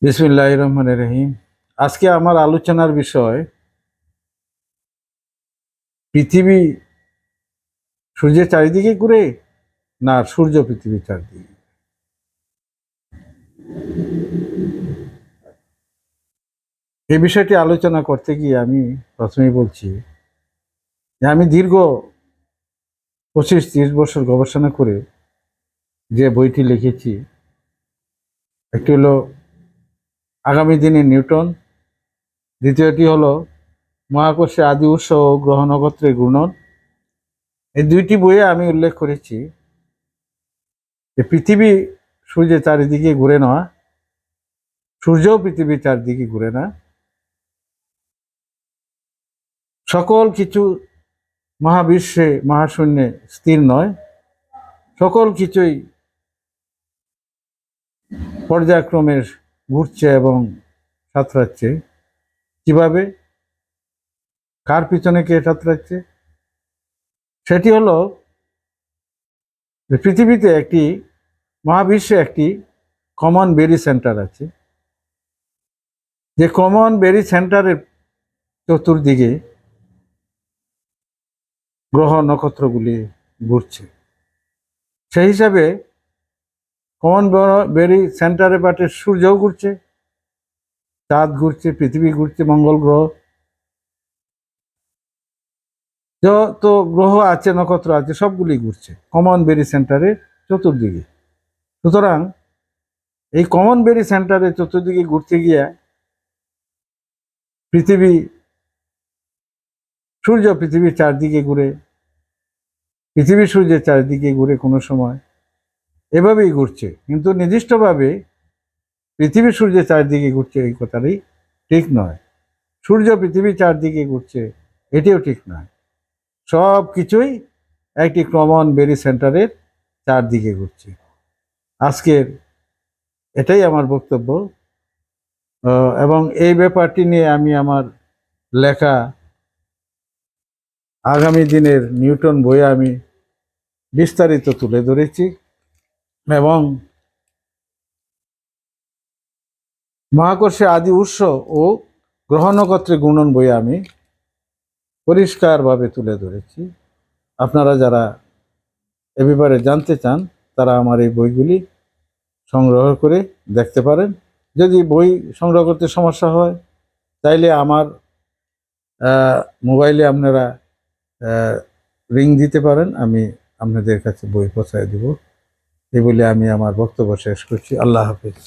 বিসমিল্লাহির রহমানির রহিম। আজকে আমার আলোচনার বিষয় পৃথিবী সূর্যের চারিদিকে ঘুরে না সূর্য পৃথিবীর চারিদিকে। এই বিষয়টি আলোচনা করতে গিয়ে আমি প্রথমেই বলছি যে আমি দীর্ঘ 25-30 বছর গবেষণা করে যে বইটি লিখেছি, একটি হলো আগামী দিনে নিউটন, দ্বিতীয়টি হলো মহাকর্ষে আদি উৎস ও গ্রহ নক্ষত্রের ঘূর্ণন। এই দুইটি বইয়ে আমি উল্লেখ করেছি যে পৃথিবী সূর্যের চারিদিকে ঘুরে না, সূর্যও পৃথিবীর চারদিকে ঘুরে না। সকল কিছু মহাবিশ্বে মহাশূন্যে স্থির নয়, সকল কিছুই পর্যায়ক্রমে ঘুরছে এবং সাঁতরাচ্ছে। কিভাবে, কার পিছনে কে সাঁতরাচ্ছে? সেটি হলো যে পৃথিবীতে একটি মহাবিশ্বে একটি কমন বেরি সেন্টার আছে, যে কমন বেরি সেন্টারের চতুর্দিকে গ্রহ নক্ষত্রগুলি ঘুরছে। সেই হিসাবে কমন বেরি সেন্টারে পাটে সূর্যও ঘুরছে, চাঁদ ঘুরছে, পৃথিবী ঘুরছে, মঙ্গল গ্রহ, যত গ্রহ আছে নক্ষত্র আছে সবগুলি ঘুরছে কমন বেরি সেন্টারের চতুর্দিকে। সুতরাং এই কমন বেরি সেন্টারের চতুর্দিকে ঘুরতে গিয়ে সূর্য পৃথিবীর চারদিকে ঘুরে, পৃথিবী সূর্যের চারদিকে ঘুরে কোনো সময়, এভাবেই ঘুরছে। কিন্তু নির্দিষ্টভাবে পৃথিবী সূর্যের চারদিকে ঘুরছে এই কথাটাই ঠিক নয়। সূর্য পৃথিবীর চারদিকে ঘুরছে এটিও ঠিক নয়। সব কিছুই একটি কমন বেরি সেন্টারের চারদিকে ঘুরছে। আজকের এটাই আমার বক্তব্য, এবং এই ব্যাপারটি নিয়ে আমি আমার লেখা আগামী দিনের নিউটন বইয়ে আমি বিস্তারিত তুলে ধরেছি, এবং মহাকর্ষে আদি উৎস ও গ্রহ নক্ষত্রের ঘূর্ণন বইয়ে আমি পরিষ্কারভাবে তুলে ধরেছি। আপনারা যারা এ ব্যাপারে জানতে চান তারা আমার এই বইগুলি সংগ্রহ করে দেখতে পারেন। যদি বই সংগ্রহ করতে সমস্যা হয় তাইলে আমার মোবাইলে আপনারা রিং দিতে পারেন, আমি আপনাদের কাছে বই পৌঁছায় দেব। এই বলে আমি আমার বক্তব্য শেষ করছি। আল্লাহ হাফিজ।